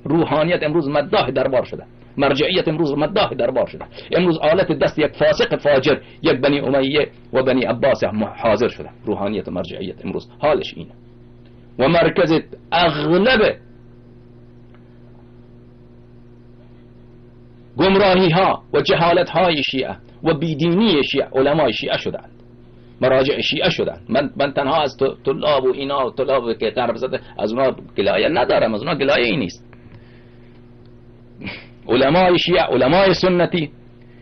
روحانیت امروز مداح دربار شده، مرجعیت امروز مداح دربار شده. امروز آلت دست یک فاسق فاجر، یک بنی امیه و بنی عباس حاضر شده. روحانیت و مرجعیت امروز حالش اینه. و مرکز اغلب گمراهی ها و جهالت های شیعه و بیدینی شیعه علمای شیعه شدند، مراجع شیعه شدند. من تنها از طلاب و اینا و طلاب که طرف زده از اونا گلایه ندارم، از اونا گلایه ای نیست. علمای شیعه، علمای سنتی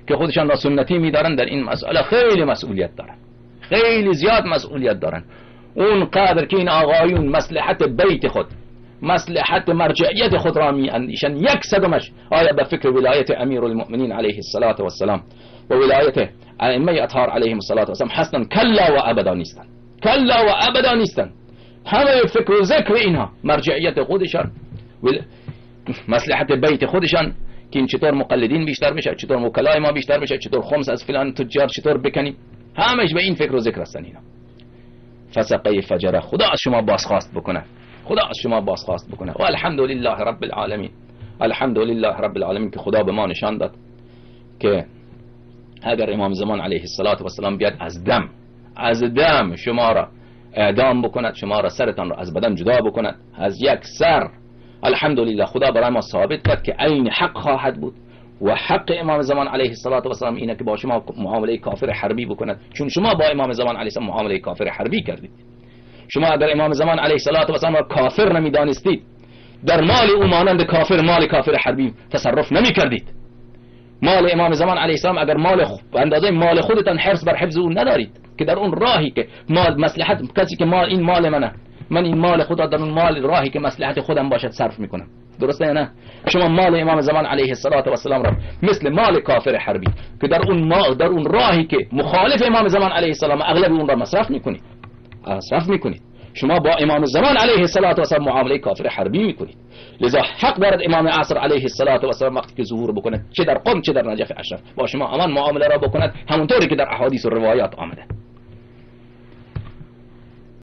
که خودشان را سنتی میدارن در این مسئله خیلی مسئولیت دارن، خیلی زیاد مسئولیت دارن. اون قدر که این آقایون مصلحت بیت خود، مصلحت مرجعیت خود را می اندیشن، 100 آیا به فکر ولایت امیر المؤمنین علیه السلام و ولایت ائمه اطهار علیهم السلام هستن؟ کلا و ابدا نیستن، کلا و ابدا نیستن. همه فکر و ذکر اینها مرجعیت خودشان، مصلحت بیت خودشان که این چطور مقلدین بیشتر میشه، چطور وکلای ما بیشتر میشه، چطور خمس از فلان تجار چطور بکنیم، همش به این فکر و ذکر هستن اینا. فسقه فجره. خدا از شما بازخواست بکنه، خدا از شما بازخواست بکنه. و الحمدلله رب العالمین، الحمدلله رب العالمین که خدا به ما نشان داد که اگر امام زمان علیه السلام بیاد از دم شما را اعدام بکند، شما را سرتان را از بدن جدا بکند از یک سر، الحمدلله خدا برای ما ثابت کرد که عین حق خواهد بود. و حق امام زمان علیه السلام اینه که با شما معامله کافر حربی بکند، چون شما با امام زمان علیه السلام معامله کافر حربی کردید. شما اگر امام زمان علیه السلام را کافر نمیدانستید، در مال او مانند کافر مال کافر حربی تصرف نمی کردید. مال امام زمان علیه السلام اگر اندازه مال خودتان حرص بر حفظ او ندارید که در اون راهی که مال مصلحت کسی که مال این مال منه، من این مال خدا در اون مال راهی که مصلحت خودم باشد صرف میکنم، درسته یا نه؟ شما مال امام زمان علیه السلام را مثل مال کافر حربی که در اون راهی که مخالف امام زمان علیه السلام اغلب اون را مصرف میکنید. شما با امام زمان علیه السلام معامله کافر حربی میکنید. لذا حق دارد امام عصر علیه السلام وقتی که ظهور بکند، چه در قم چه در نجف اشرف، با شما همان معامله را بکند همونطوری که در احادیث و روایات آمده.